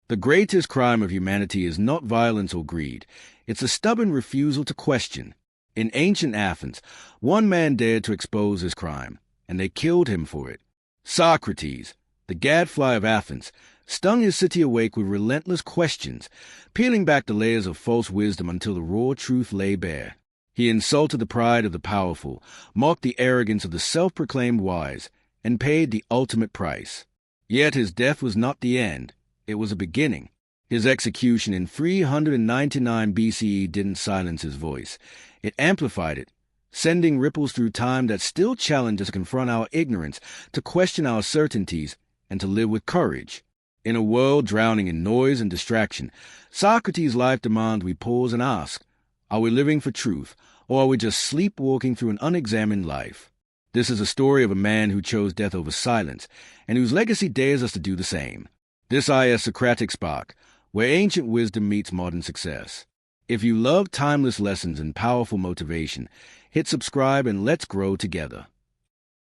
The greatest crime of humanity is not violence or greed. It's a stubborn refusal to question. In ancient Athens, one man dared to expose his crime, and they killed him for it. Socrates, the gadfly of Athens, stung his city awake with relentless questions, peeling back the layers of false wisdom until the raw truth lay bare. He insulted the pride of the powerful, mocked the arrogance of the self-proclaimed wise, and paid the ultimate price. Yet his death was not the end. It was a beginning. His execution in 399 BCE didn't silence his voice. It amplified it, sending ripples through time that still challenge us to confront our ignorance, to question our certainties, and to live with courage. In a world drowning in noise and distraction, Socrates' life demands we pause and ask, are we living for truth, or are we just sleepwalking through an unexamined life? This is a story of a man who chose death over silence, and whose legacy dares us to do the same. This is Socratic Spark, where ancient wisdom meets modern success. If you love timeless lessons and powerful motivation, hit subscribe and let's grow together.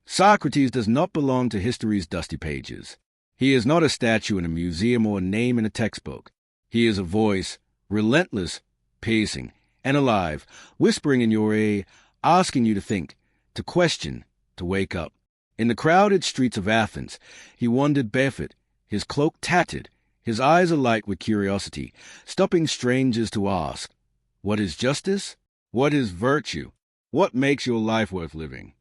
Socrates does not belong to history's dusty pages. He is not a statue in a museum or a name in a textbook. He is a voice, relentless, piercing, and alive, whispering in your ear, asking you to think, to question, to wake up. In the crowded streets of Athens, he wandered barefoot, his cloak tattered, his eyes alight with curiosity, stopping strangers to ask, what is justice? What is virtue? What makes your life worth living?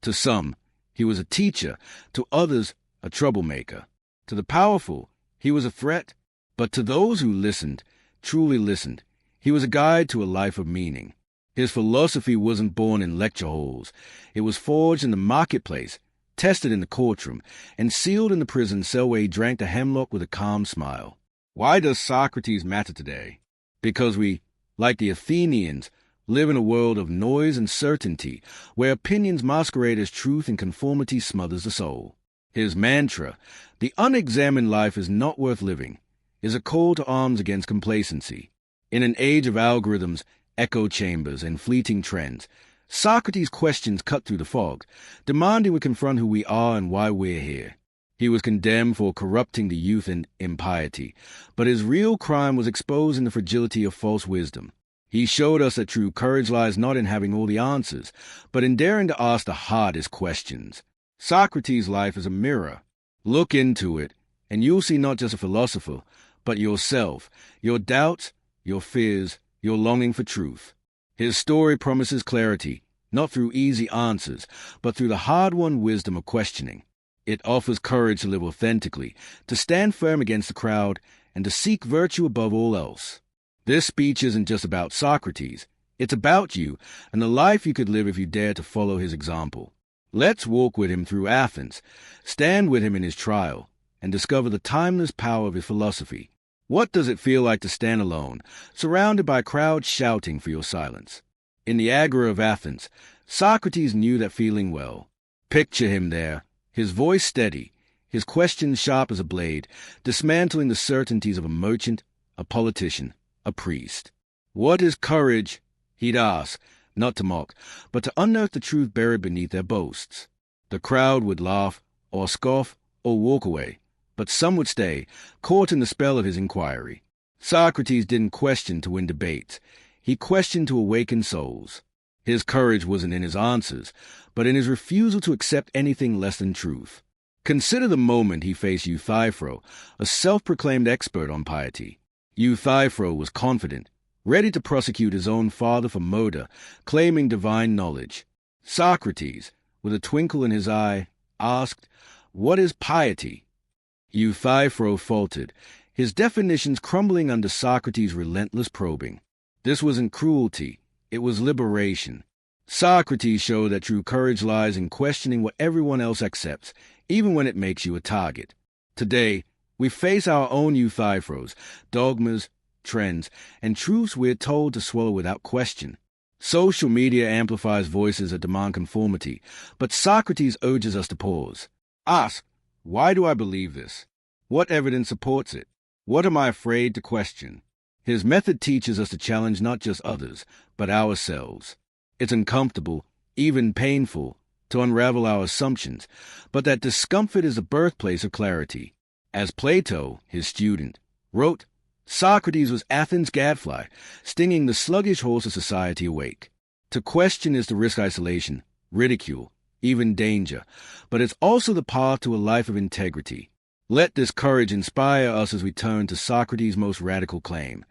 To some, he was a teacher, to others, a troublemaker. To the powerful, he was a threat, but to those who listened, truly listened, he was a guide to a life of meaning. His philosophy wasn't born in lecture halls. It was forged in the marketplace, tested in the courtroom, and sealed in the prison cell where he drank the hemlock with a calm smile. Why does Socrates matter today? Because we, like the Athenians, live in a world of noise and certainty, where opinions masquerade as truth and conformity smothers the soul. His mantra, the unexamined life is not worth living, is a call to arms against complacency. In an age of algorithms, echo chambers, and fleeting trends, Socrates' questions cut through the fog, demanding we confront who we are and why we're here. He was condemned for corrupting the youth in impiety, but his real crime was exposing the fragility of false wisdom. He showed us that true courage lies not in having all the answers, but in daring to ask the hardest questions. Socrates' life is a mirror. Look into it, and you'll see not just a philosopher, but yourself, your doubts, your fears, your longing for truth. His story promises clarity, not through easy answers, but through the hard-won wisdom of questioning. It offers courage to live authentically, to stand firm against the crowd, and to seek virtue above all else. This speech isn't just about Socrates. It's about you and the life you could live if you dare to follow his example. Let's walk with him through Athens, stand with him in his trial, and discover the timeless power of his philosophy. What does it feel like to stand alone, surrounded by crowds shouting for your silence? In the Agora of Athens, Socrates knew that feeling well. Picture him there, his voice steady, his questions sharp as a blade, dismantling the certainties of a merchant, a politician, a priest. What is courage? He'd ask, not to mock, but to unearth the truth buried beneath their boasts. The crowd would laugh, or scoff, or walk away, but some would stay, caught in the spell of his inquiry. Socrates didn't question to win debates. He questioned to awaken souls. His courage wasn't in his answers, but in his refusal to accept anything less than truth. Consider the moment he faced Euthyphro, a self-proclaimed expert on piety. Euthyphro was confident, ready to prosecute his own father for murder, claiming divine knowledge. Socrates, with a twinkle in his eye, asked, "What is piety?" Euthyphro faltered, his definitions crumbling under Socrates' relentless probing. This wasn't cruelty, it was liberation. Socrates showed that true courage lies in questioning what everyone else accepts, even when it makes you a target. Today, we face our own Euthyphros, dogmas, trends, and truths we're told to swallow without question. Social media amplifies voices that demand conformity, but Socrates urges us to pause. Ask, why do I believe this? What evidence supports it? What am I afraid to question? His method teaches us to challenge not just others, but ourselves. It's uncomfortable, even painful, to unravel our assumptions, but that discomfort is the birthplace of clarity. As Plato, his student, wrote, Socrates was Athens' gadfly, stinging the sluggish horse of society awake. To question is to risk isolation, ridicule, even danger, but it's also the path to a life of integrity. Let this courage inspire us as we turn to Socrates' most radical claim,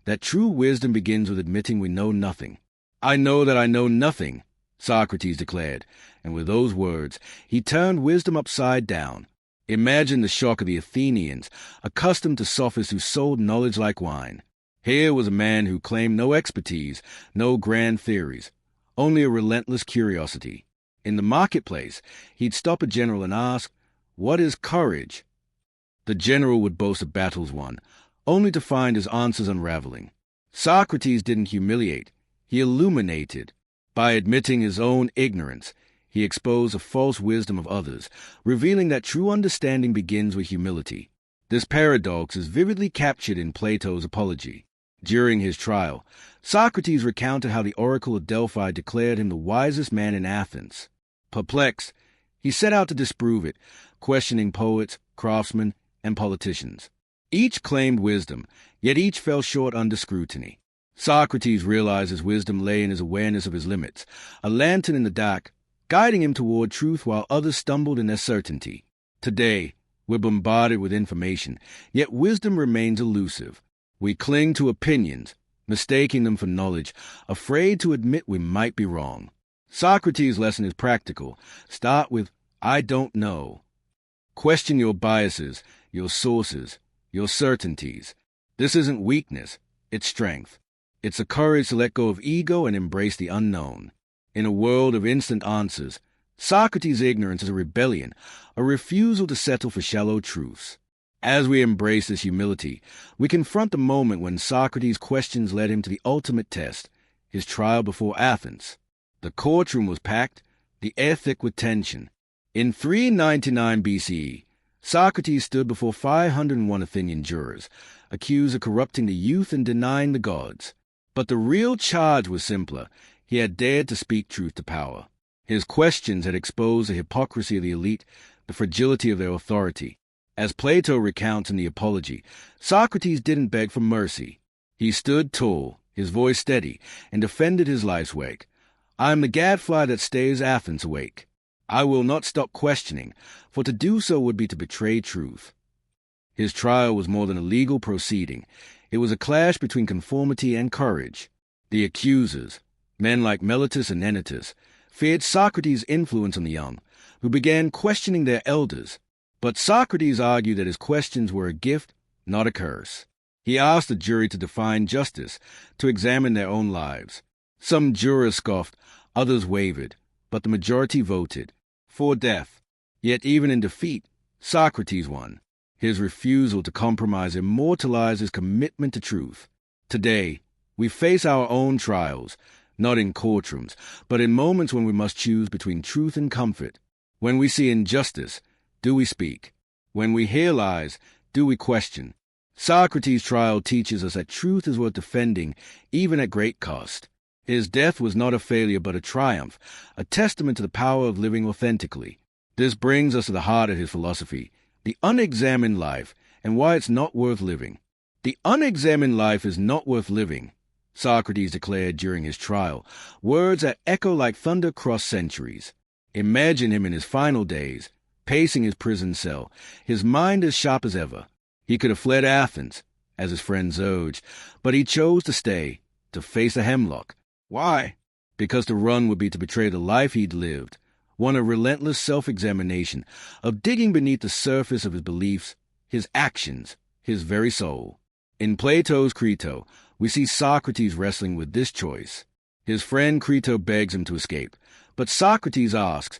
that true wisdom begins with admitting we know nothing. I know that I know nothing, Socrates declared, and with those words, he turned wisdom upside down. Imagine the shock of the Athenians, accustomed to sophists who sold knowledge like wine. Here was a man who claimed no expertise, no grand theories, only a relentless curiosity. In the marketplace, he'd stop a general and ask, "What is courage?" The general would boast of battles won, only to find his answers unraveling. Socrates didn't humiliate, he illuminated. By admitting his own ignorance, he exposed the false wisdom of others, revealing that true understanding begins with humility. This paradox is vividly captured in Plato's Apology. During his trial, Socrates recounted how the oracle of Delphi declared him the wisest man in Athens. Perplexed, he set out to disprove it, questioning poets, craftsmen, and politicians. Each claimed wisdom, yet each fell short under scrutiny. Socrates realized his wisdom lay in his awareness of his limits, a lantern in the dark, guiding him toward truth while others stumbled in their certainty. Today, we're bombarded with information, yet wisdom remains elusive. We cling to opinions, mistaking them for knowledge, afraid to admit we might be wrong. Socrates' lesson is practical. Start with, I don't know. Question your biases, your sources, your certainties. This isn't weakness, it's strength. It's a courage to let go of ego and embrace the unknown. In a world of instant answers, Socrates' ignorance is a rebellion, a refusal to settle for shallow truths. As we embrace this humility, we confront the moment when Socrates' questions led him to the ultimate test, his trial before Athens. The courtroom was packed, the air thick with tension. In 399 BCE, Socrates stood before 501 Athenian jurors, accused of corrupting the youth and denying the gods. But the real charge was simpler. He had dared to speak truth to power. His questions had exposed the hypocrisy of the elite, the fragility of their authority. As Plato recounts in the Apology, Socrates didn't beg for mercy. He stood tall, his voice steady, and defended his life's work. I am the gadfly that stays Athens awake. I will not stop questioning, for to do so would be to betray truth. His trial was more than a legal proceeding. It was a clash between conformity and courage. The accusers, men like Meletus and Anytus, feared Socrates' influence on the young, who began questioning their elders. But Socrates argued that his questions were a gift, not a curse. He asked the jury to define justice, to examine their own lives. Some jurors scoffed, others wavered, but the majority voted for death. Yet even in defeat, Socrates won. His refusal to compromise immortalized his commitment to truth. Today, we face our own trials, not in courtrooms, but in moments when we must choose between truth and comfort. When we see injustice, do we speak? When we hear lies, do we question? Socrates' trial teaches us that truth is worth defending, even at great cost. His death was not a failure but a triumph, a testament to the power of living authentically. This brings us to the heart of his philosophy, the unexamined life, and why it's not worth living. The unexamined life is not worth living, Socrates declared during his trial, words that echo like thunder across centuries. Imagine him in his final days, pacing his prison cell, his mind as sharp as ever. He could have fled Athens, as his friends urged, but he chose to stay, to face a hemlock. Why? Because to run would be to betray the life he'd lived, one of relentless self-examination, of digging beneath the surface of his beliefs, his actions, his very soul. In Plato's Crito, we see Socrates wrestling with this choice. His friend Crito begs him to escape, but Socrates asks,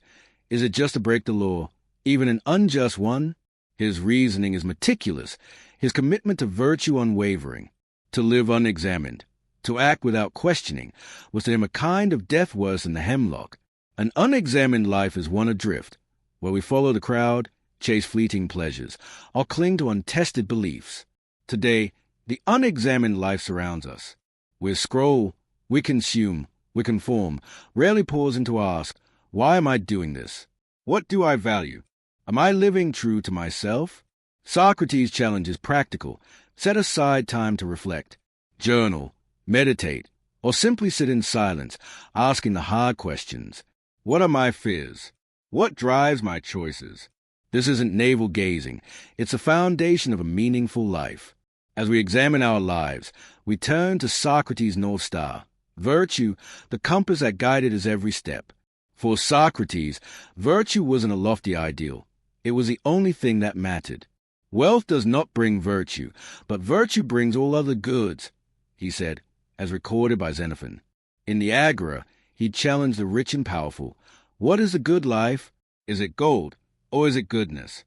is it just to break the law, even an unjust one? His reasoning is meticulous, his commitment to virtue unwavering. To live unexamined, to act without questioning, was to him a kind of death worse than the hemlock. An unexamined life is one adrift, where we follow the crowd, chase fleeting pleasures, or cling to untested beliefs. Today, the unexamined life surrounds us. We scroll, we consume, we conform, rarely pausing to ask, why am I doing this? What do I value? Am I living true to myself? Socrates' challenge is practical. Set aside time to reflect, journal, meditate, or simply sit in silence, asking the hard questions. What are my fears? What drives my choices? This isn't navel-gazing. It's a foundation of a meaningful life. As we examine our lives, we turn to Socrates' North Star, virtue, the compass that guided his every step. For Socrates, virtue wasn't a lofty ideal. It was the only thing that mattered. Wealth does not bring virtue, but virtue brings all other goods, he said, as recorded by Xenophon. In the Agora, he challenged the rich and powerful. What is a good life? Is it gold, or is it goodness?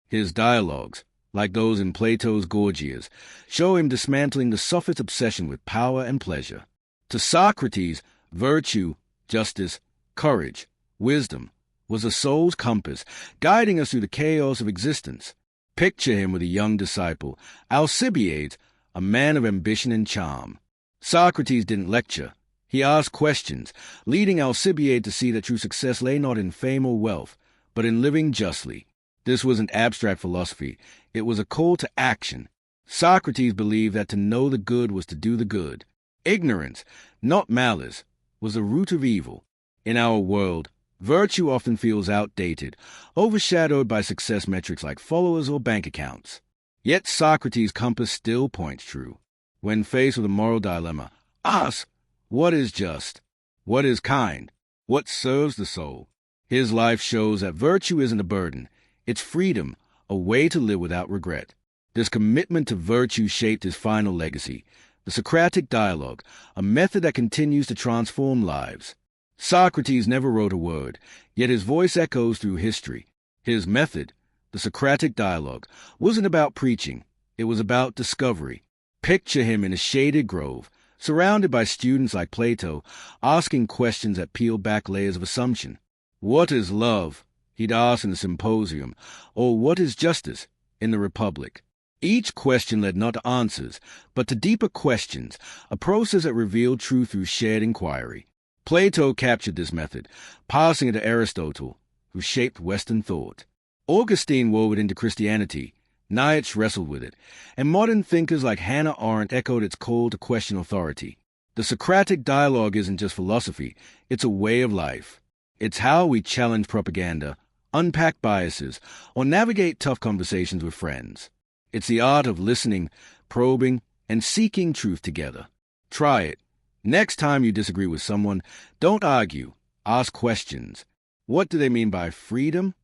His dialogues, like those in Plato's Gorgias, show him dismantling the sophist obsession with power and pleasure. To Socrates, virtue, justice, courage, wisdom, was the soul's compass, guiding us through the chaos of existence. Picture him with a young disciple, Alcibiades, a man of ambition and charm. Socrates didn't lecture. He asked questions, leading Alcibiades to see that true success lay not in fame or wealth, but in living justly. This wasn't abstract philosophy. It was a call to action. Socrates believed that to know the good was to do the good. Ignorance, not malice, was the root of evil. In our world, virtue often feels outdated, overshadowed by success metrics like followers or bank accounts. Yet Socrates' compass still points true. When faced with a moral dilemma, ask, what is just? What is kind? What serves the soul? His life shows that virtue isn't a burden. It's freedom, a way to live without regret. This commitment to virtue shaped his final legacy, the Socratic dialogue, a method that continues to transform lives. Socrates never wrote a word, yet his voice echoes through history. His method, the Socratic dialogue, wasn't about preaching. It was about discovery. Picture him in a shaded grove, surrounded by students like Plato, asking questions that peel back layers of assumption. What is love? He'd ask in the Symposium, or what is justice? In the Republic. Each question led not to answers, but to deeper questions, a process that revealed truth through shared inquiry. Plato captured this method, passing it to Aristotle, who shaped Western thought. Augustine wove it into Christianity, Nietzsche wrestled with it, and modern thinkers like Hannah Arendt echoed its call to question authority. The Socratic dialogue isn't just philosophy, it's a way of life. It's how we challenge propaganda, unpack biases, or navigate tough conversations with friends. It's the art of listening, probing, and seeking truth together. Try it. Next time you disagree with someone, don't argue. Ask questions. What do they mean by freedom?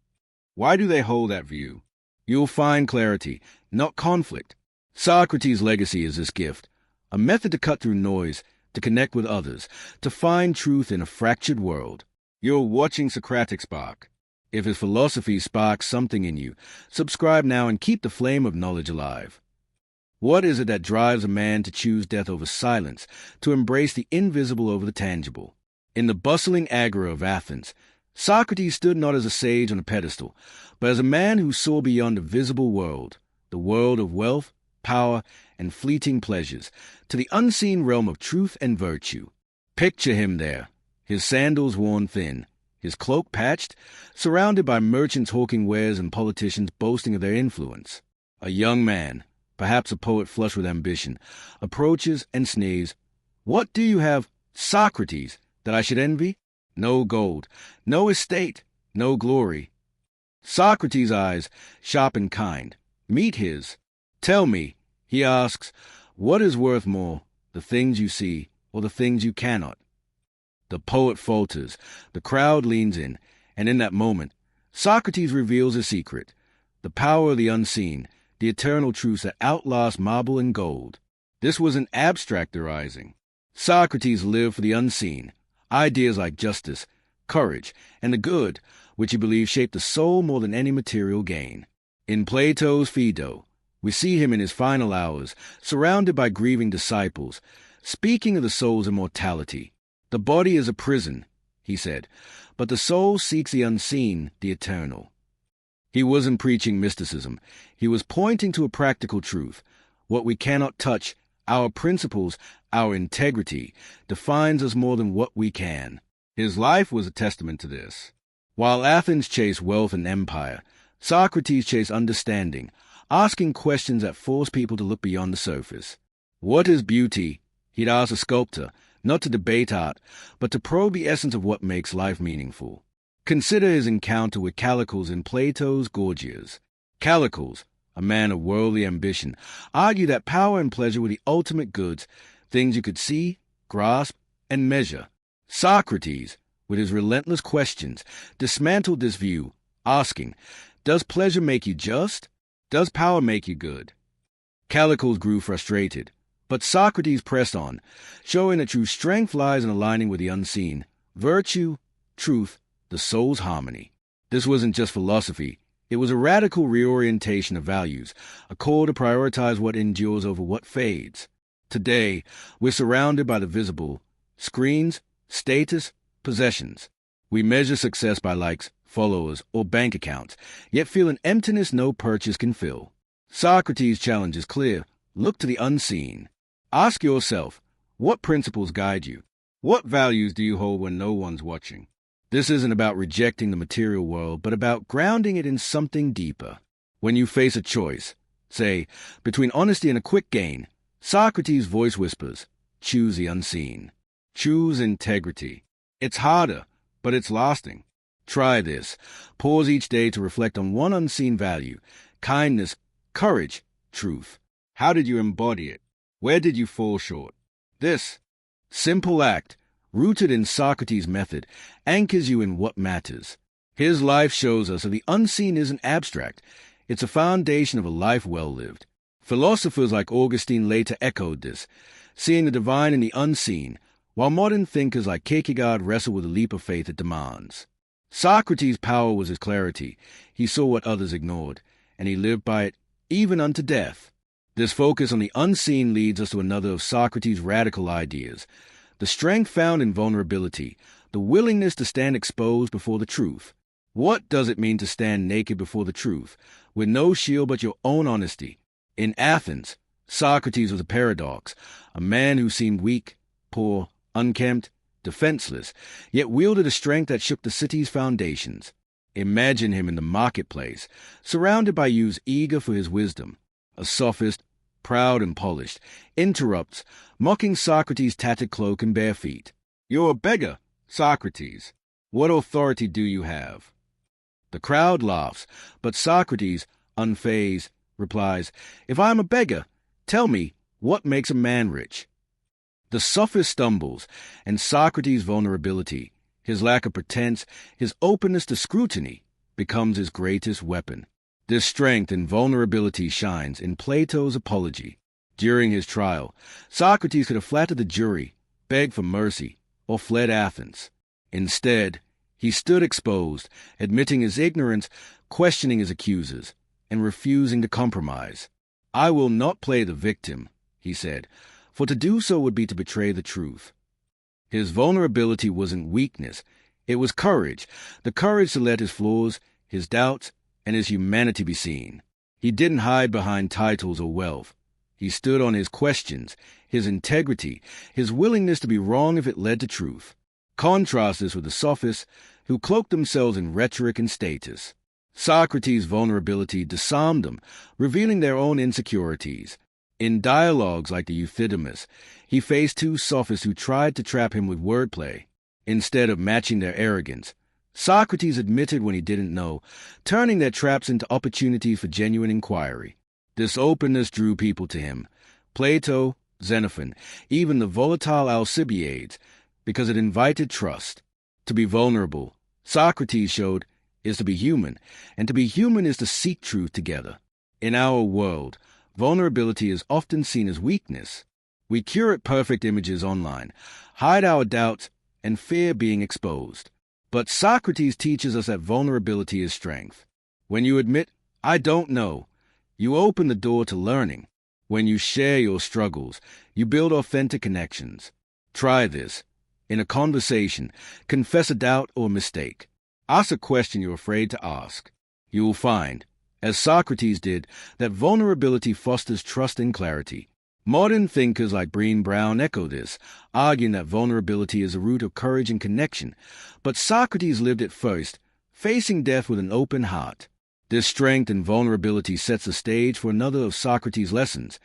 Why do they hold that view? You'll find clarity, not conflict. Socrates' legacy is this gift, a method to cut through noise, to connect with others, to find truth in a fractured world. You're watching Socratic Spark. If his philosophy sparks something in you, subscribe now and keep the flame of knowledge alive. What is it that drives a man to choose death over silence, to embrace the invisible over the tangible? In the bustling agora of Athens, Socrates stood not as a sage on a pedestal, but as a man who saw beyond the visible world, the world of wealth, power, and fleeting pleasures, to the unseen realm of truth and virtue. Picture him there, his sandals worn thin, his cloak patched, surrounded by merchants hawking wares and politicians boasting of their influence. A young man, perhaps a poet flushed with ambition, approaches and sneers. What do you have, Socrates, that I should envy? No gold, no estate, no glory. Socrates' eyes, sharp and kind, meet his. Tell me, he asks, what is worth more, the things you see or the things you cannot? The poet falters, the crowd leans in, and in that moment, Socrates reveals a secret, the power of the unseen, the eternal truths that outlast marble and gold. This was an abstract arising. Socrates lived for the unseen, ideas like justice, courage, and the good, which he believed shaped the soul more than any material gain. In Plato's Phaedo, we see him in his final hours, surrounded by grieving disciples, speaking of the soul's immortality. The body is a prison, he said, but the soul seeks the unseen, the eternal. He wasn't preaching mysticism. He was pointing to a practical truth. What we cannot touch, our principles, our integrity, defines us more than what we can. His life was a testament to this. While Athens chased wealth and empire, Socrates chased understanding, asking questions that force people to look beyond the surface. What is beauty? He'd ask a sculptor, not to debate art, but to probe the essence of what makes life meaningful. Consider his encounter with Callicles in Plato's Gorgias. Callicles, a man of worldly ambition, argued that power and pleasure were the ultimate goods, things you could see, grasp, and measure. Socrates, with his relentless questions, dismantled this view, asking, does pleasure make you just? Does power make you good? Callicles grew frustrated, but Socrates pressed on, showing that true strength lies in aligning with the unseen, virtue, truth, the soul's harmony. This wasn't just philosophy. It was a radical reorientation of values, a call to prioritize what endures over what fades. Today, we're surrounded by the visible, screens, status, possessions. We measure success by likes, followers, or bank accounts, yet feel an emptiness no purchase can fill. Socrates' challenge is clear. Look to the unseen. Ask yourself, what principles guide you? What values do you hold when no one's watching? This isn't about rejecting the material world, but about grounding it in something deeper. When you face a choice, say, between honesty and a quick gain, Socrates' voice whispers, choose the unseen. Choose integrity. It's harder, but it's lasting. Try this. Pause each day to reflect on one unseen value, kindness, courage, truth. How did you embody it? Where did you fall short? This simple act, rooted in Socrates' method, anchors you in what matters. His life shows us that the unseen isn't abstract. It's a foundation of a life well lived. Philosophers like Augustine later echoed this, seeing the divine in the unseen, while modern thinkers like Kierkegaard wrestle with the leap of faith it demands. Socrates' power was his clarity. He saw what others ignored, and he lived by it, even unto death. This focus on the unseen leads us to another of Socrates' radical ideas, the strength found in vulnerability, the willingness to stand exposed before the truth. What does it mean to stand naked before the truth, with no shield but your own honesty? In Athens, Socrates was a paradox, a man who seemed weak, poor, unkempt, defenseless, yet wielded a strength that shook the city's foundations. Imagine him in the marketplace, surrounded by youths eager for his wisdom. A sophist, proud and polished, interrupts, mocking Socrates' tattered cloak and bare feet. You're a beggar, Socrates. What authority do you have? The crowd laughs, but Socrates, unfazed, replies, if I am a beggar, tell me, what makes a man rich? The sophist stumbles, and Socrates' vulnerability, his lack of pretense, his openness to scrutiny, becomes his greatest weapon. This strength and vulnerability shines in Plato's Apology. During his trial, Socrates could have flattered the jury, begged for mercy, or fled Athens. Instead, he stood exposed, admitting his ignorance, questioning his accusers, and refusing to compromise. I will not play the victim, he said, for to do so would be to betray the truth. His vulnerability wasn't weakness, it was courage, the courage to let his flaws, his doubts, and his humanity be seen. He didn't hide behind titles or wealth. He stood on his questions, his integrity, his willingness to be wrong if it led to truth. Contrast this with the sophists, who cloaked themselves in rhetoric and status. Socrates' vulnerability disarmed them, revealing their own insecurities. In dialogues like the Euthydemus, he faced two sophists who tried to trap him with wordplay. Instead of matching their arrogance, Socrates admitted when he didn't know, turning their traps into opportunities for genuine inquiry. This openness drew people to him, Plato, Xenophon, even the volatile Alcibiades, because it invited trust. To be vulnerable, Socrates showed, is to be human, and to be human is to seek truth together. In our world, vulnerability is often seen as weakness. We curate perfect images online, hide our doubts, and fear being exposed. But Socrates teaches us that vulnerability is strength. When you admit, I don't know, you open the door to learning. When you share your struggles, you build authentic connections. Try this. In a conversation, confess a doubt or mistake. Ask a question you're afraid to ask. You will find, as Socrates did, that vulnerability fosters trust and clarity. Modern thinkers like Brené Brown echo this, arguing that vulnerability is the root of courage and connection, but Socrates lived it first, facing death with an open heart. This strength and vulnerability sets the stage for another of Socrates' lessons,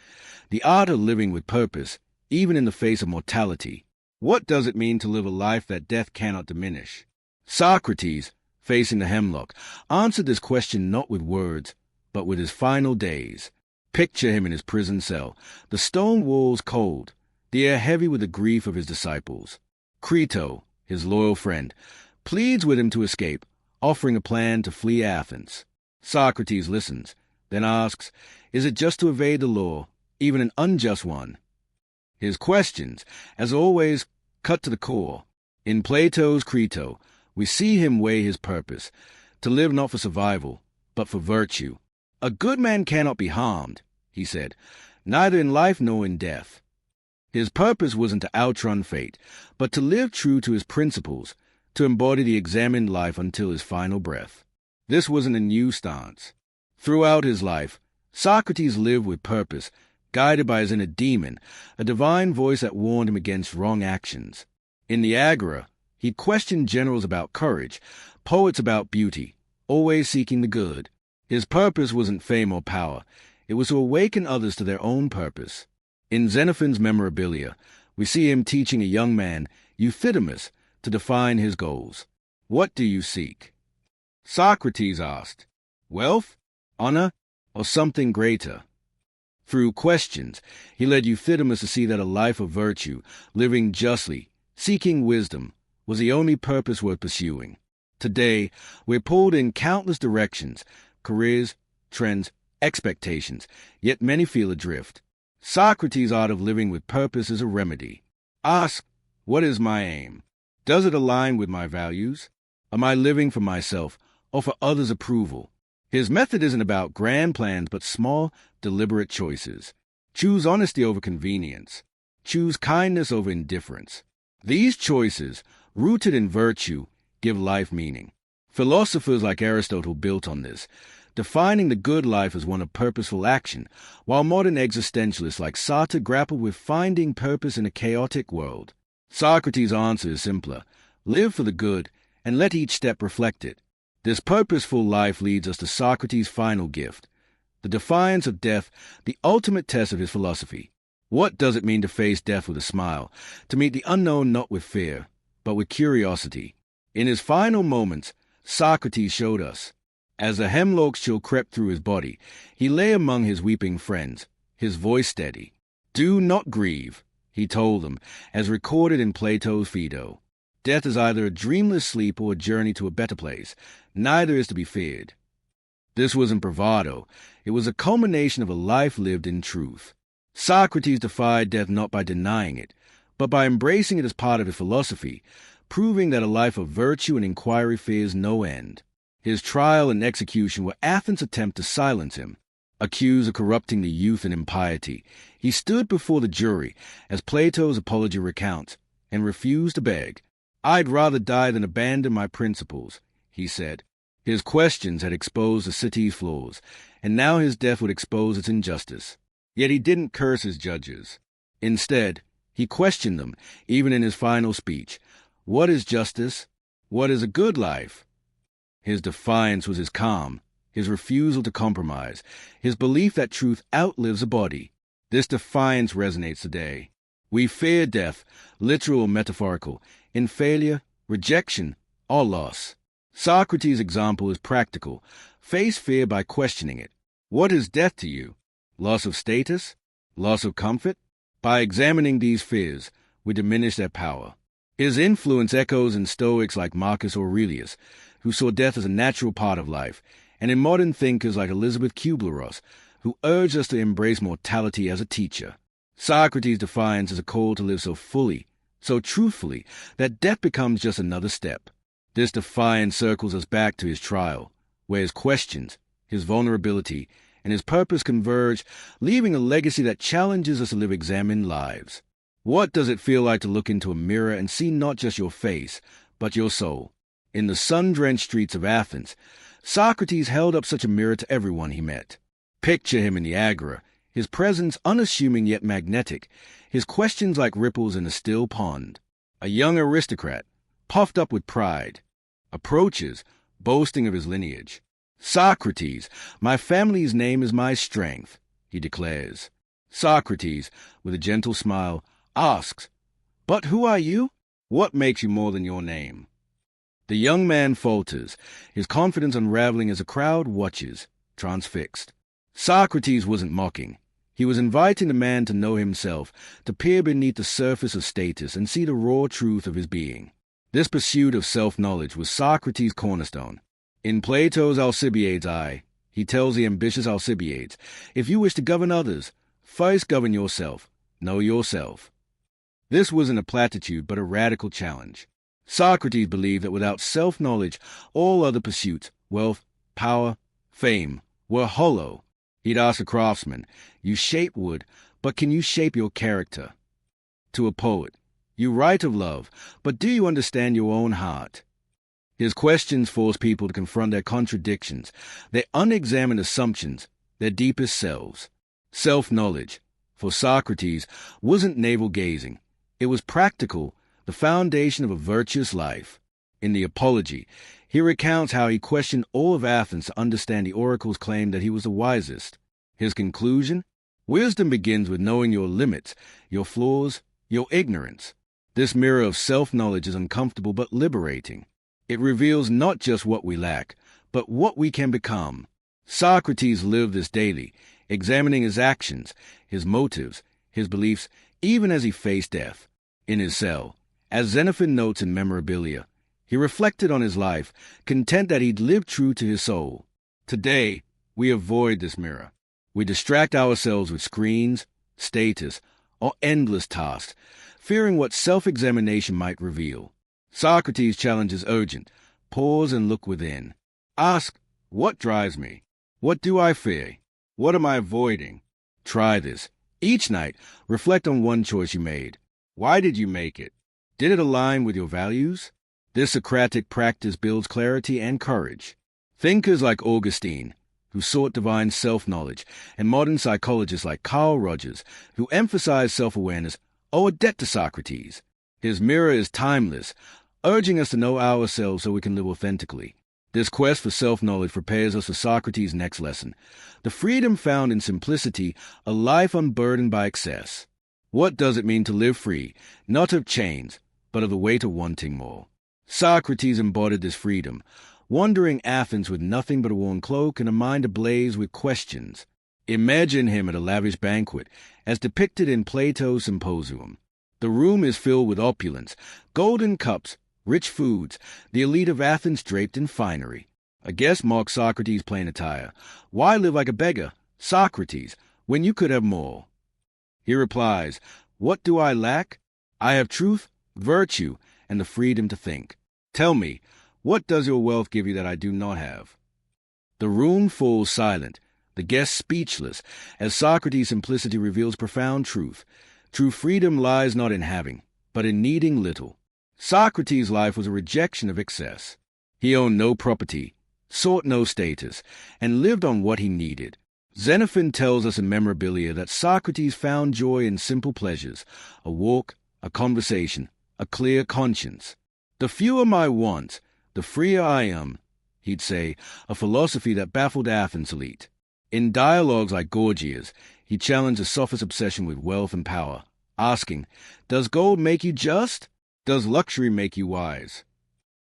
the art of living with purpose, even in the face of mortality. What does it mean to live a life that death cannot diminish? Socrates, facing the hemlock, answered this question not with words, but with his final days. Picture him in his prison cell, the stone walls cold, the air heavy with the grief of his disciples. Crito, his loyal friend, pleads with him to escape, offering a plan to flee Athens. Socrates listens, then asks, is it just to evade the law, even an unjust one? His questions, as always, cut to the core. In Plato's Crito, we see him weigh his purpose, to live not for survival, but for virtue. A good man cannot be harmed, he said, neither in life nor in death. His purpose wasn't to outrun fate, but to live true to his principles, to embody the examined life until his final breath. This wasn't a new stance. Throughout his life, Socrates lived with purpose, guided by his inner demon, a divine voice that warned him against wrong actions. In the Agora, he questioned generals about courage, poets about beauty, always seeking the good. His purpose wasn't fame or power. It was to awaken others to their own purpose. In Xenophon's Memorabilia, we see him teaching a young man, Euthydemus, to define his goals. What do you seek? Socrates asked, wealth, honor, or something greater? Through questions, he led Euthydemus to see that a life of virtue, living justly, seeking wisdom, was the only purpose worth pursuing. Today, we're pulled in countless directions, careers, trends, expectations, yet many feel adrift. Socrates' art of living with purpose is a remedy. Ask, what is my aim? Does it align with my values? Am I living for myself or for others' approval? His method isn't about grand plans, but small, deliberate choices. Choose honesty over convenience. Choose kindness over indifference. These choices, rooted in virtue, give life meaning. Philosophers like Aristotle built on this, defining the good life as one of purposeful action, while modern existentialists like Sartre grapple with finding purpose in a chaotic world. Socrates' answer is simpler. Live for the good, and let each step reflect it. This purposeful life leads us to Socrates' final gift, the defiance of death, the ultimate test of his philosophy. What does it mean to face death with a smile, to meet the unknown not with fear, but with curiosity? In his final moments, Socrates showed us. As the hemlock's chill crept through his body, he lay among his weeping friends, his voice steady. Do not grieve, he told them, as recorded in Plato's Phaedo. Death is either a dreamless sleep or a journey to a better place. Neither is to be feared. This wasn't bravado. It was a culmination of a life lived in truth. Socrates defied death not by denying it, but by embracing it as part of his philosophy, proving that a life of virtue and inquiry fears no end. His trial and execution were Athens' attempt to silence him. Accused of corrupting the youth in impiety, he stood before the jury, as Plato's Apology recounts, and refused to beg. I'd rather die than abandon my principles, he said. His questions had exposed the city's flaws, and now his death would expose its injustice. Yet he didn't curse his judges. Instead, he questioned them, even in his final speech. What is justice? What is a good life? His defiance was his calm, his refusal to compromise, his belief that truth outlives a body. This defiance resonates today. We fear death, literal or metaphorical, in failure, rejection, or loss. Socrates' example is practical. Face fear by questioning it. What is death to you? Loss of status? Loss of comfort? By examining these fears, we diminish their power. His influence echoes in Stoics like Marcus Aurelius, who saw death as a natural part of life, and in modern thinkers like Elizabeth Kubler-Ross, who urged us to embrace mortality as a teacher. Socrates' defiance is a call to live so fully, so truthfully, that death becomes just another step. This defiance circles us back to his trial, where his questions, his vulnerability, and his purpose converge, leaving a legacy that challenges us to live examined lives. What does it feel like to look into a mirror and see not just your face, but your soul? In the sun-drenched streets of Athens, Socrates held up such a mirror to everyone he met. Picture him in the Agora, his presence unassuming yet magnetic, his questions like ripples in a still pond. A young aristocrat, puffed up with pride, approaches, boasting of his lineage. Socrates, my family's name is my strength, he declares. Socrates, with a gentle smile, asks, But who are you? What makes you more than your name? The young man falters, his confidence unraveling as a crowd watches, transfixed. Socrates wasn't mocking. He was inviting the man to know himself, to peer beneath the surface of status and see the raw truth of his being. This pursuit of self-knowledge was Socrates' cornerstone. In Plato's Alcibiades he tells the ambitious Alcibiades, if you wish to govern others, first govern yourself. Know yourself. This wasn't a platitude but a radical challenge. Socrates believed that without self-knowledge, all other pursuits, wealth, power, fame, were hollow. He'd ask a craftsman, you shape wood, but can you shape your character? To a poet, you write of love, but do you understand your own heart? His questions force people to confront their contradictions, their unexamined assumptions, their deepest selves. Self-knowledge, for Socrates, wasn't navel-gazing. It was practical, the foundation of a virtuous life. In the Apology, he recounts how he questioned all of Athens to understand the oracle's claim that he was the wisest. His conclusion? Wisdom begins with knowing your limits, your flaws, your ignorance. This mirror of self-knowledge is uncomfortable but liberating. It reveals not just what we lack, but what we can become. Socrates lived this daily, examining his actions, his motives, his beliefs, even as he faced death. In his cell, as Xenophon notes in Memorabilia, he reflected on his life, content that he'd lived true to his soul. Today, we avoid this mirror. We distract ourselves with screens, status, or endless tasks, fearing what self-examination might reveal. Socrates' challenge is urgent. Pause and look within. Ask, what drives me? What do I fear? What am I avoiding? Try this. Each night, reflect on one choice you made. Why did you make it? Did it align with your values? This Socratic practice builds clarity and courage. Thinkers like Augustine, who sought divine self-knowledge, and modern psychologists like Carl Rogers, who emphasize self-awareness, owe a debt to Socrates. His mirror is timeless, urging us to know ourselves so we can live authentically. This quest for self-knowledge prepares us for Socrates' next lesson, the freedom found in simplicity, a life unburdened by excess. What does it mean to live free, not of chains, but of the weight of wanting more? Socrates embodied this freedom, wandering Athens with nothing but a worn cloak and a mind ablaze with questions. Imagine him at a lavish banquet, as depicted in Plato's Symposium. The room is filled with opulence, golden cups, rich foods, the elite of Athens draped in finery. A guest mocks Socrates' plain attire. Why live like a beggar, Socrates, when you could have more? He replies, what do I lack? I have truth, virtue, and the freedom to think. Tell me, what does your wealth give you that I do not have? The room falls silent, the guest speechless, as Socrates' simplicity reveals profound truth. True freedom lies not in having, but in needing little. Socrates' life was a rejection of excess. He owned no property, sought no status, and lived on what he needed. Xenophon tells us in Memorabilia that Socrates found joy in simple pleasures, a walk, a conversation, a clear conscience. The fewer my wants, the freer I am, he'd say, a philosophy that baffled Athens' elite. In dialogues like Gorgias, he challenged the sophist obsession with wealth and power, asking, does gold make you just? Does luxury make you wise?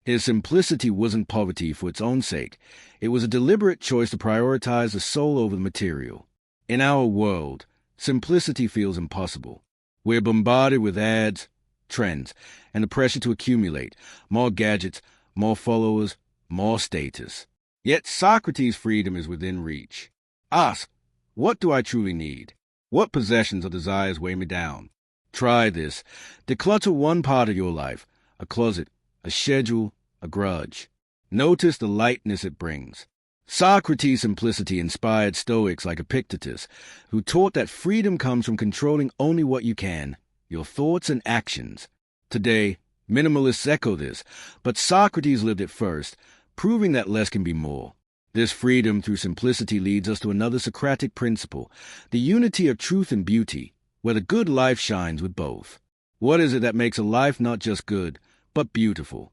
His simplicity wasn't poverty for its own sake. It was a deliberate choice to prioritize the soul over the material. In our world, simplicity feels impossible. We're bombarded with ads, trends, and the pressure to accumulate more gadgets, more followers, more status. Yet Socrates' freedom is within reach. Ask, what do I truly need? What possessions or desires weigh me down? Try this. Declutter one part of your life, a closet, a schedule, a grudge. Notice the lightness it brings. Socrates' simplicity inspired Stoics like Epictetus, who taught that freedom comes from controlling only what you can, your thoughts and actions. Today, minimalists echo this, but Socrates lived it first, proving that less can be more. This freedom through simplicity leads us to another Socratic principle, the unity of truth and beauty, where the good life shines with both. What is it that makes a life not just good, but beautiful?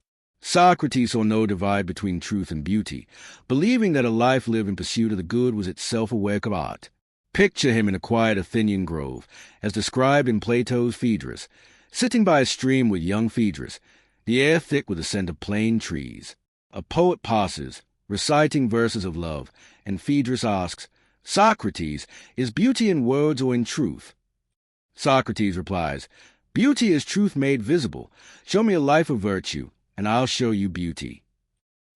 Socrates saw no divide between truth and beauty, believing that a life lived in pursuit of the good was itself a work of art. Picture him in a quiet Athenian grove, as described in Plato's Phaedrus, sitting by a stream with young Phaedrus, the air thick with the scent of plane trees. A poet passes, reciting verses of love, and Phaedrus asks, "Socrates, is beauty in words or in truth?" Socrates replies, "Beauty is truth made visible. Show me a life of virtue, and I'll show you beauty."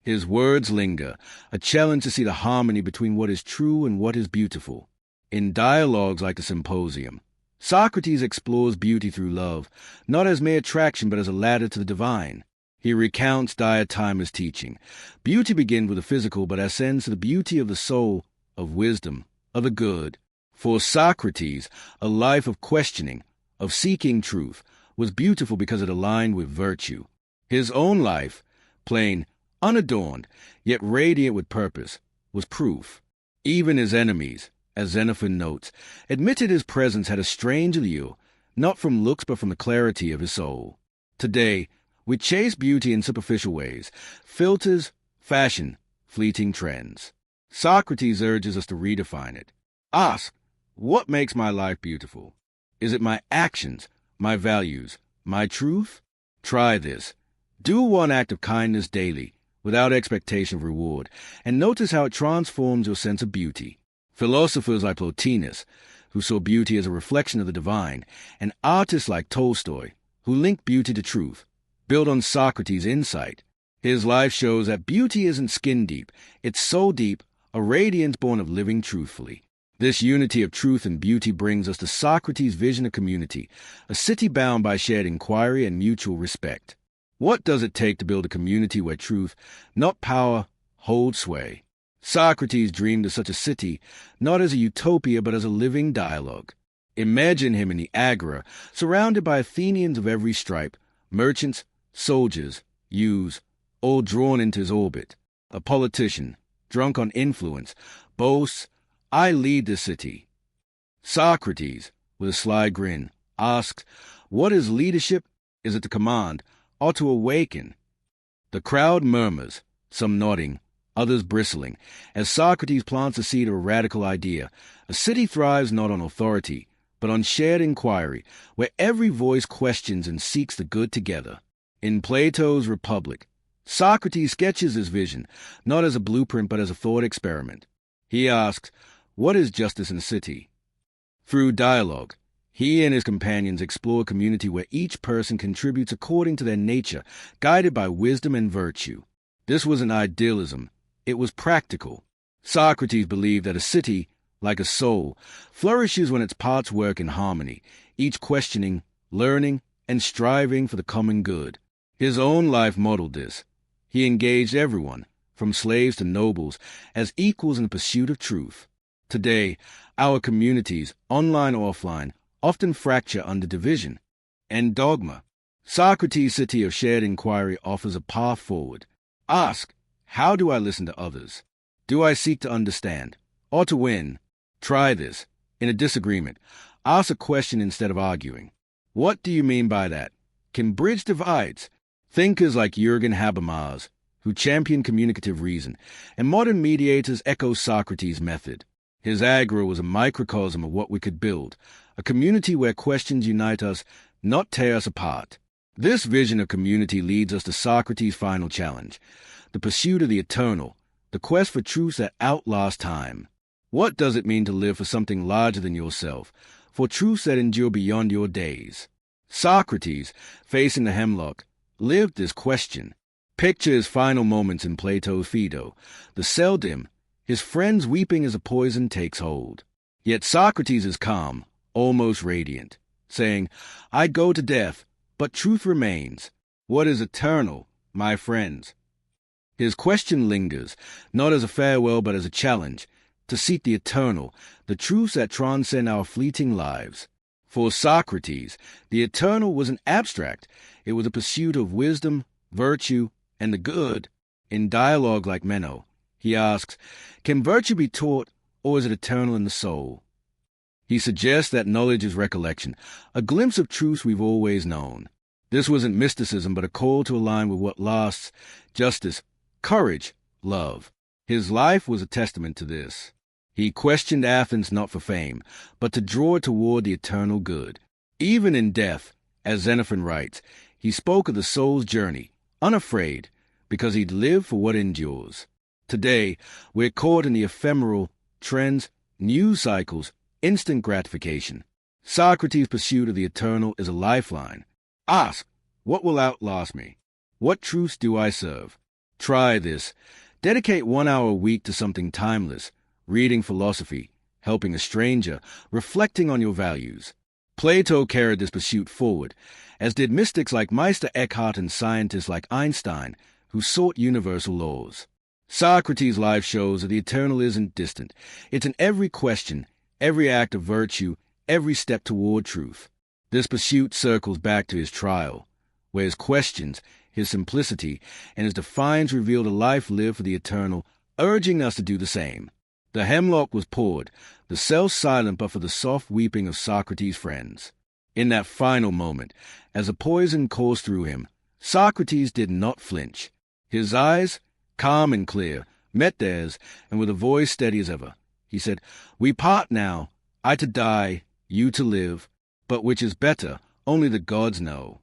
His words linger, a challenge to see the harmony between what is true and what is beautiful. In dialogues like the Symposium, Socrates explores beauty through love, not as mere attraction but as a ladder to the divine. He recounts Diotimus' teaching. Beauty begins with the physical but ascends to the beauty of the soul, of wisdom, of the good. For Socrates, a life of questioning, of seeking truth, was beautiful because it aligned with virtue. His own life, plain, unadorned, yet radiant with purpose, was proof. Even his enemies, as Xenophon notes, admitted his presence had a strange allure, not from looks but from the clarity of his soul. Today, we chase beauty in superficial ways, filters, fashion, fleeting trends. Socrates urges us to redefine it. Ask, what makes my life beautiful? Is it my actions, my values, my truth? Try this. Do one act of kindness daily, without expectation of reward, and notice how it transforms your sense of beauty. Philosophers like Plotinus, who saw beauty as a reflection of the divine, and artists like Tolstoy, who linked beauty to truth, built on Socrates' insight. His life shows that beauty isn't skin deep, it's soul deep, a radiance born of living truthfully. This unity of truth and beauty brings us to Socrates' vision of community, a city bound by shared inquiry and mutual respect. What does it take to build a community where truth, not power, holds sway? Socrates dreamed of such a city, not as a utopia but as a living dialogue. Imagine him in the Agora, surrounded by Athenians of every stripe, merchants, soldiers, youths, all drawn into his orbit. A politician, drunk on influence, boasts, "I lead the city." Socrates, with a sly grin, asks, "What is leadership? Is it to command, or to awaken?" The crowd murmurs, some nodding, others bristling, as Socrates plants the seed of a radical idea. A city thrives not on authority, but on shared inquiry, where every voice questions and seeks the good together. In Plato's Republic, Socrates sketches his vision, not as a blueprint but as a thought experiment. He asks, what is justice in a city? Through dialogue, he and his companions explore a community where each person contributes according to their nature, guided by wisdom and virtue. This wasn't idealism, it was practical. Socrates believed that a city, like a soul, flourishes when its parts work in harmony, each questioning, learning, and striving for the common good. His own life modeled this. He engaged everyone, from slaves to nobles, as equals in the pursuit of truth. Today, our communities, online or offline, often fracture under division and dogma. Socrates' city of shared inquiry offers a path forward. Ask, how do I listen to others? Do I seek to understand, or to win? Try this. In a disagreement, ask a question instead of arguing. What do you mean by that? Can bridge divides? Thinkers like Jürgen Habermas, who championed communicative reason, and modern mediators echo Socrates' method. His Agora was a microcosm of what we could build, a community where questions unite us, not tear us apart. This vision of community leads us to Socrates' final challenge, the pursuit of the eternal, the quest for truths that outlast time. What does it mean to live for something larger than yourself, for truths that endure beyond your days? Socrates, facing the hemlock, lived this question. Picture his final moments in Plato's Phaedo, the cell dim, his friends weeping as the poison takes hold. Yet Socrates is calm, almost radiant, saying, I go to death, but truth remains. What is eternal, my friends? His question lingers, not as a farewell but as a challenge, to seek the eternal, the truths that transcend our fleeting lives. For Socrates, the eternal wasn't abstract. It was a pursuit of wisdom, virtue, and the good. In dialogue like Meno, he asks, can virtue be taught, or is it eternal in the soul? He suggests that knowledge is recollection, a glimpse of truths we've always known. This wasn't mysticism, but a call to align with what lasts: justice, courage, love. His life was a testament to this. He questioned Athens not for fame, but to draw it toward the eternal good. Even in death, as Xenophon writes, he spoke of the soul's journey, unafraid, because he'd lived for what endures. Today, we're caught in the ephemeral trends, news cycles, instant gratification. Socrates' pursuit of the eternal is a lifeline. Ask, what will outlast me? What truths do I serve? Try this. Dedicate 1 hour a week to something timeless: reading philosophy, helping a stranger, reflecting on your values. Plato carried this pursuit forward, as did mystics like Meister Eckhart and scientists like Einstein, who sought universal laws. Socrates' life shows that the eternal isn't distant. It's in every question, every act of virtue, every step toward truth. This pursuit circles back to his trial, where his questions, his simplicity, and his defiance revealed a life lived for the eternal, urging us to do the same. The hemlock was poured, the cell silent but for the soft weeping of Socrates' friends. In that final moment, as the poison coursed through him, Socrates did not flinch. His eyes, calm and clear, met theirs, and with a voice steady as ever, he said, "We part now, I to die, you to live, but which is better, only the gods know."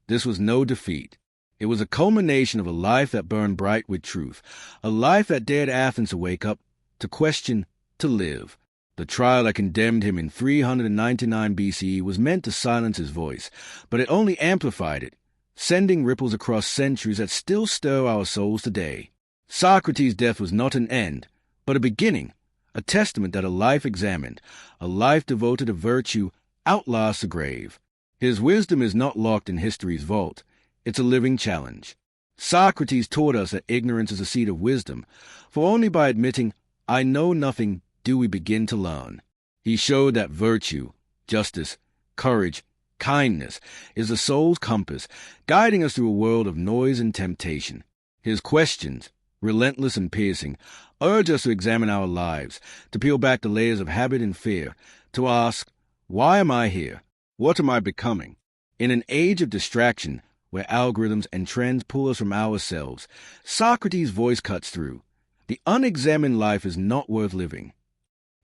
This was no defeat. It was a culmination of a life that burned bright with truth, a life that dared Athens to wake up, to question, to live. The trial that condemned him in 399 BCE was meant to silence his voice, but it only amplified it, sending ripples across centuries that still stir our souls today. Socrates' death was not an end, but a beginning, a testament that a life examined, a life devoted to virtue, outlasts the grave. His wisdom is not locked in history's vault. It's a living challenge. Socrates taught us that ignorance is a seed of wisdom, for only by admitting, "I know nothing," do we begin to learn. He showed that virtue, justice, courage, kindness is the soul's compass, guiding us through a world of noise and temptation. His questions, relentless and piercing, urge us to examine our lives, to peel back the layers of habit and fear, to ask, why am I here? What am I becoming? In an age of distraction, where algorithms and trends pull us from ourselves, Socrates' voice cuts through. The unexamined life is not worth living.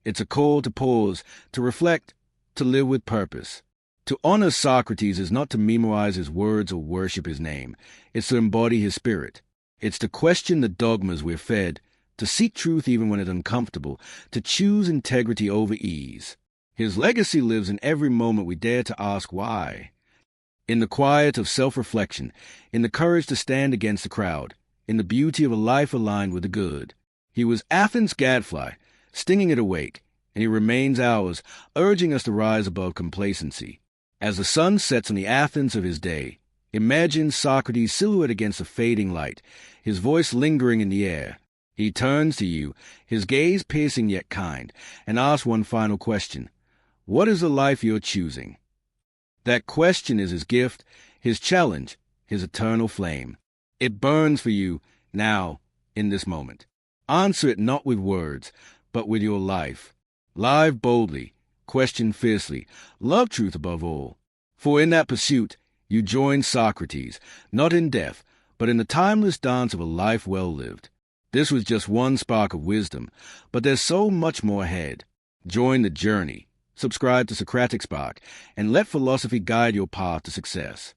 It's a call to pause, to reflect, to live with purpose. To honor Socrates is not to memorize his words or worship his name. It's to embody his spirit. It's to question the dogmas we're fed, to seek truth even when it's uncomfortable, to choose integrity over ease. His legacy lives in every moment we dare to ask why. In the quiet of self-reflection, in the courage to stand against the crowd, in the beauty of a life aligned with the good. He was Athens' gadfly, stinging it awake, and he remains ours, urging us to rise above complacency. As the sun sets on the Athens of his day, imagine Socrates' silhouette against the fading light, his voice lingering in the air. He turns to you, his gaze piercing yet kind, and asks one final question. What is the life you're choosing? That question is his gift, his challenge, his eternal flame. It burns for you now, in this moment. Answer it not with words, but with your life. Live boldly, question fiercely, love truth above all. For in that pursuit, you join Socrates, not in death, but in the timeless dance of a life well lived. This was just one spark of wisdom, but there's so much more ahead. Join the journey. Subscribe to Socratic Spark, and let philosophy guide your path to success.